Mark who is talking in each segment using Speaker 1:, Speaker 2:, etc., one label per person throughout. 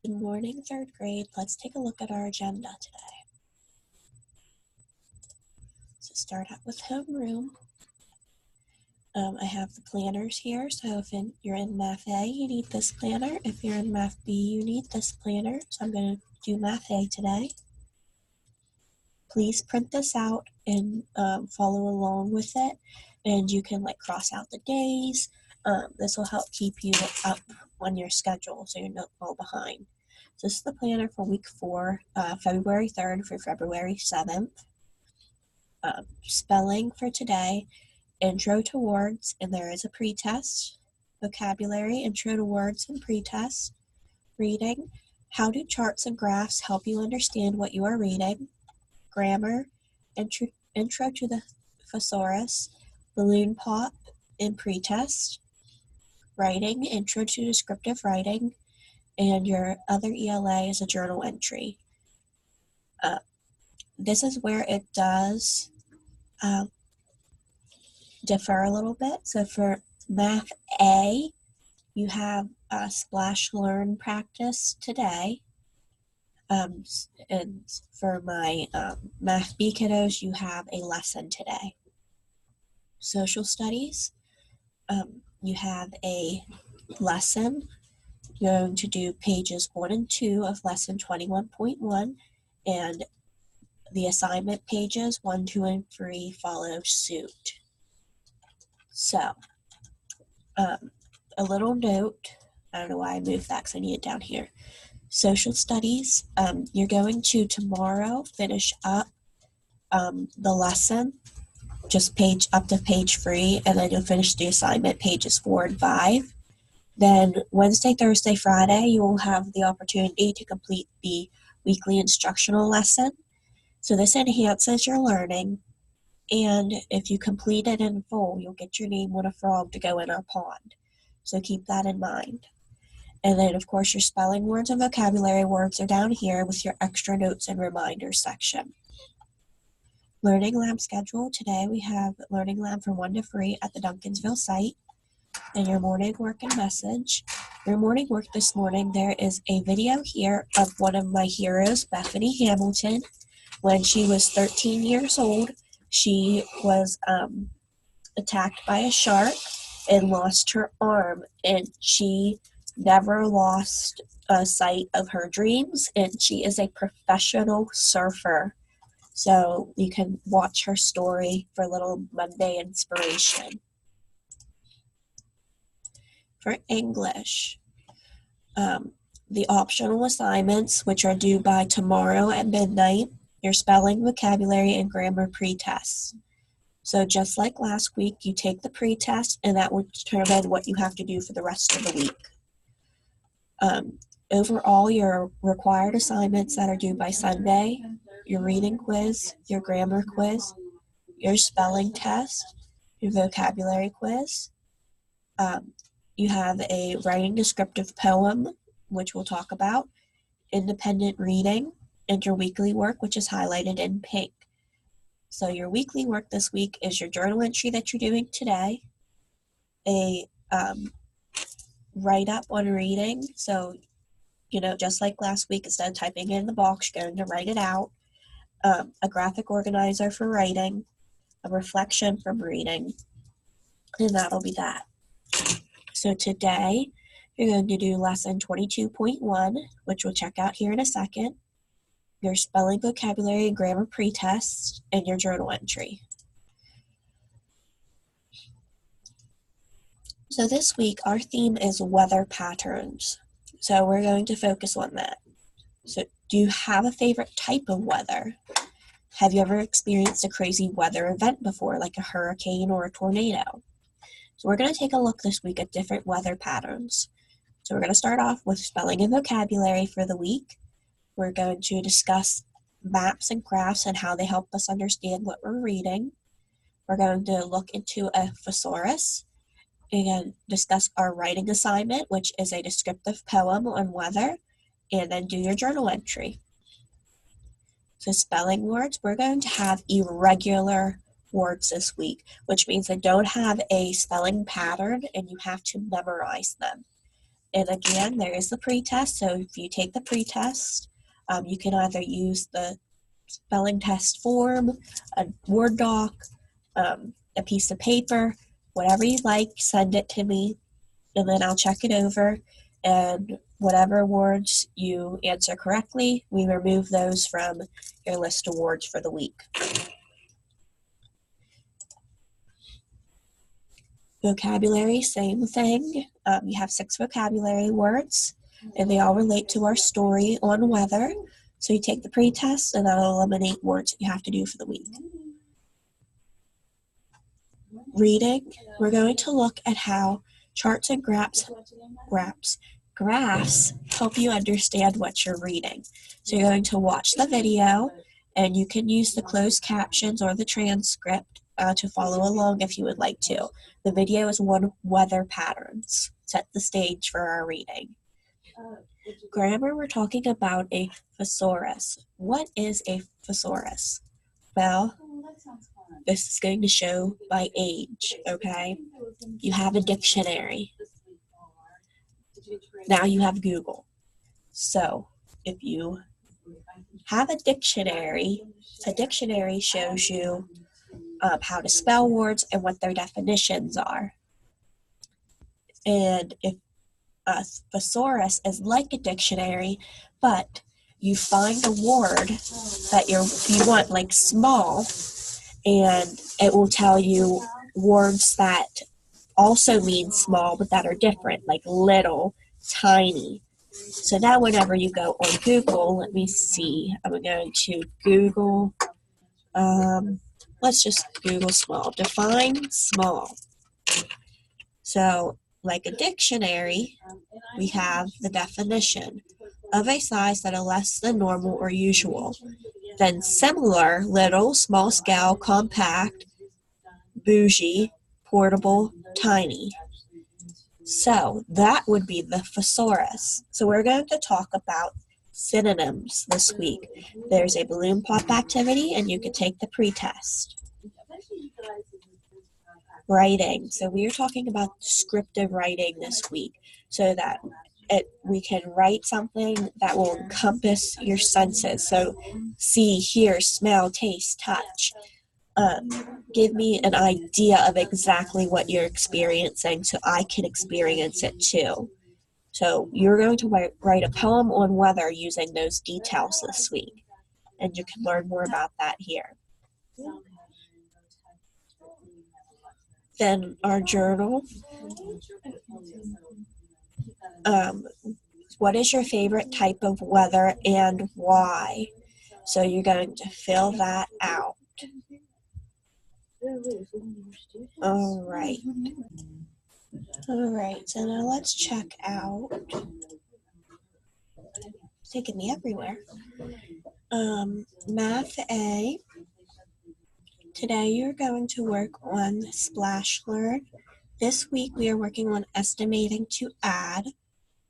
Speaker 1: Good morning, third grade. Let's take a look at our agenda today. So start out with homeroom. I have the planners here, so if you're in Math A, you need this planner. If you're in Math B, you need this planner. So I'm going to do Math A today. Please print this out and follow along with it. And you can cross out the days. This will help keep you up on your schedule so you're not all behind. So this is the planner for week 4, February 3rd through February 7th. Spelling for today, intro to words, and there is a pretest. Vocabulary, intro to words and pretest. Reading, how do charts and graphs help you understand what you are reading? Grammar, intro to the thesaurus, balloon pop, and pretest. Writing, intro to descriptive writing, and your other ELA is a journal entry. This is where it does differ a little bit. So for Math A, you have a splash learn practice today. And for my Math B kiddos, you have a lesson today. Social studies, you have a lesson. You're going to do pages 1 and 2 of lesson 21.1, and the assignment pages 1, 2, and 3 follow suit. So, a little note, I don't know why I moved that because I need it down here. Social studies, you're going to tomorrow finish up the lesson, just up to page 3, and then you'll finish the assignment pages 4 and 5. Then Wednesday, Thursday, Friday, you will have the opportunity to complete the weekly instructional lesson. So this enhances your learning, and if you complete it in full, you'll get your name on a frog to go in our pond. So keep that in mind. And then, of course, your spelling words and vocabulary words are down here with your extra notes and reminders section. Learning Lab schedule. Today we have Learning Lab from 1 to 3 at the Duncansville site. And your morning work and message. Your morning work this morning, there is a video here of one of my heroes, Bethany Hamilton. When she was 13 years old, she was attacked by a shark and lost her arm, and she never lost sight of her dreams, and she is a professional surfer. So you can watch her story for a little Monday inspiration. For English, the optional assignments, which are due by tomorrow at midnight, your spelling, vocabulary, and grammar pre-tests. So just like last week, you take the pre-test, and that will determine what you have to do for the rest of the week. Overall, your required assignments that are due by Sunday, your reading quiz, your grammar quiz, your spelling test, your vocabulary quiz. You have a writing descriptive poem, which we'll talk about, independent reading, and your weekly work, which is highlighted in pink. So your weekly work this week is your journal entry that you're doing today, a write-up on reading. So, just like last week, instead of typing it in the box, you're going to write it out, a graphic organizer for writing, a reflection from reading, and that'll be that. So today, you're going to do lesson 22.1, which we'll check out here in a second, your spelling, vocabulary, and grammar pre-test, and your journal entry. So this week, our theme is weather patterns. So we're going to focus on that. So do you have a favorite type of weather? Have you ever experienced a crazy weather event before, like a hurricane or a tornado? So we're going to take a look this week at different weather patterns. So we're going to start off with spelling and vocabulary for the week. We're going to discuss maps and graphs and how they help us understand what we're reading. We're going to look into a thesaurus and discuss our writing assignment, which is a descriptive poem on weather, and then do your journal entry. So spelling words, we're going to have irregular words this week, which means they don't have a spelling pattern and you have to memorize them. And again, there is the pretest. So if you take the pretest, you can either use the spelling test form, a Word doc, a piece of paper, whatever you like, send it to me, and then I'll check it over. And whatever words you answer correctly, we remove those from your list of words for the week. Vocabulary, same thing. You have 6 vocabulary words, and they all relate to our story on weather. So you take the pretest, and that'll eliminate words that you have to do for the week. Reading, we're going to look at how charts and graphs help you understand what you're reading. So you're going to watch the video, and you can use the closed captions or the transcript to follow along if you would like to. The video is one weather patterns. Set the stage for our reading. Grammar, we're talking about a thesaurus. What is a thesaurus? Well, this is going to show by age, okay? You have a dictionary. Now you have Google. So if you have a dictionary shows you how to spell words and what their definitions are. And if a thesaurus is like a dictionary, but you find a word that you want, like small, and it will tell you words that also mean small but that are different, like little, tiny. So now whenever you go on Google, let me see, I'm going to Google, let's just Google small, define small. So like a dictionary, we have the definition of a size that is less than normal or usual. Then similar, little, small scale, compact, bougie, portable, tiny. So that would be the thesaurus. So we're going to talk about synonyms this week. There's a balloon pop activity, and you can take the pretest. Writing. So we are talking about descriptive writing this week, so that we can write something that will encompass your senses. So see, hear, smell, taste, touch. Give me an idea of exactly what you're experiencing so I can experience it too. So you're going to write a poem on weather using those details this week, and you can learn more about that here. Then our journal. What is your favorite type of weather and why? So you're going to fill that out. All right, so now let's check out. It's taking me everywhere. Math A. Today you're going to work on Splash Learn. This week we are working on estimating to add.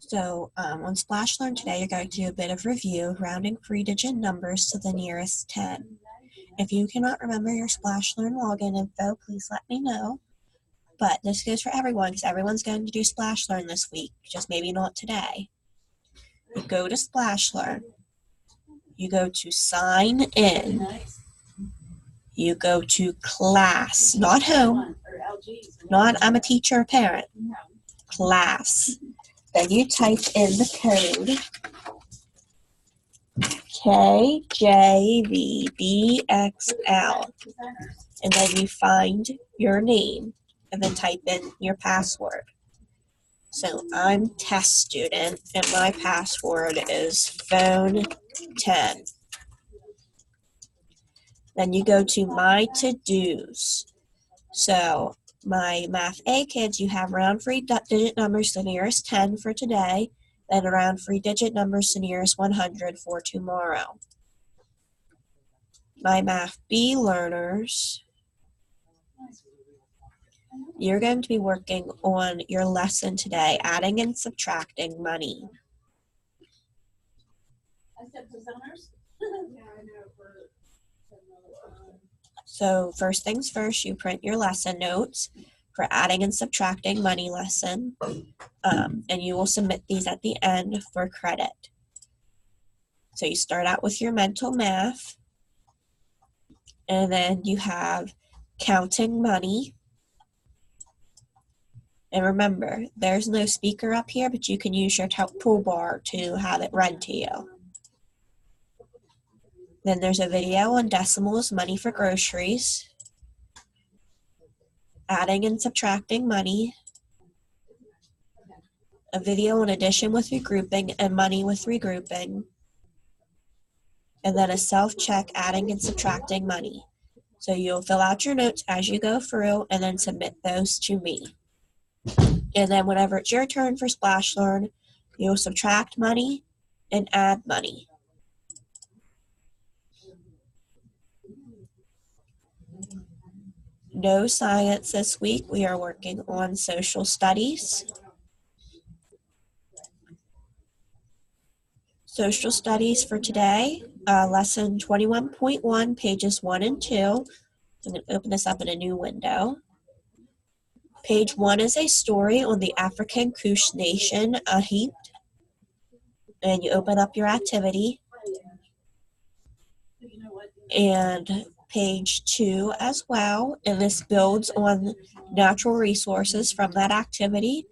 Speaker 1: So on Splash Learn today you're going to do a bit of review, rounding 3-digit numbers to the nearest 10. If you cannot remember your Splash Learn login info, please let me know. But this goes for everyone, because everyone's going to do Splash Learn this week, just maybe not today. You go to Splash Learn. You go to sign in. You go to class, not home, not I'm a teacher or parent, class. Then you type in the code KJVBXL, and then you find your name, and then type in your password. So I'm test student, and my password is phone 10. Then you go to my to-dos. So my Math A kids, you have round 3-digit numbers to the nearest 10 for today, then around 3-digit numbers to nearest 100 for tomorrow. My Math B learners, you're going to be working on your lesson today, adding and subtracting money. So first things first, you print your lesson notes. for adding and subtracting money lesson. And you will submit these at the end for credit. So you start out with your mental math, and then you have counting money. And remember, there's no speaker up here, but you can use your toolbar to have it read to you. Then there's a video on decimals, money for groceries, adding and subtracting money, a video on addition with regrouping and money with regrouping, and then a self-check adding and subtracting money. So you'll fill out your notes as you go through and then submit those to me. And then whenever it's your turn for Splash Learn, you'll subtract money and add money. No science this week. We are working on social studies. Social studies for today, lesson 21.1, pages 1 and 2. I'm going to open this up in a new window. Page 1 is a story on the African Kush nation, Ahit. And you open up your activity. And page 2 as well, and this builds on natural resources from that activity.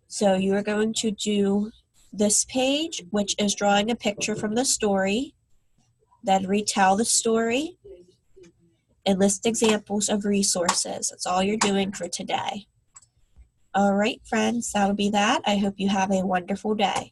Speaker 1: So you are going to do this page, which is drawing a picture from the story, then retell the story, and list examples of resources. That's all you're doing for today. All right, friends, that'll be that. I hope you have a wonderful day.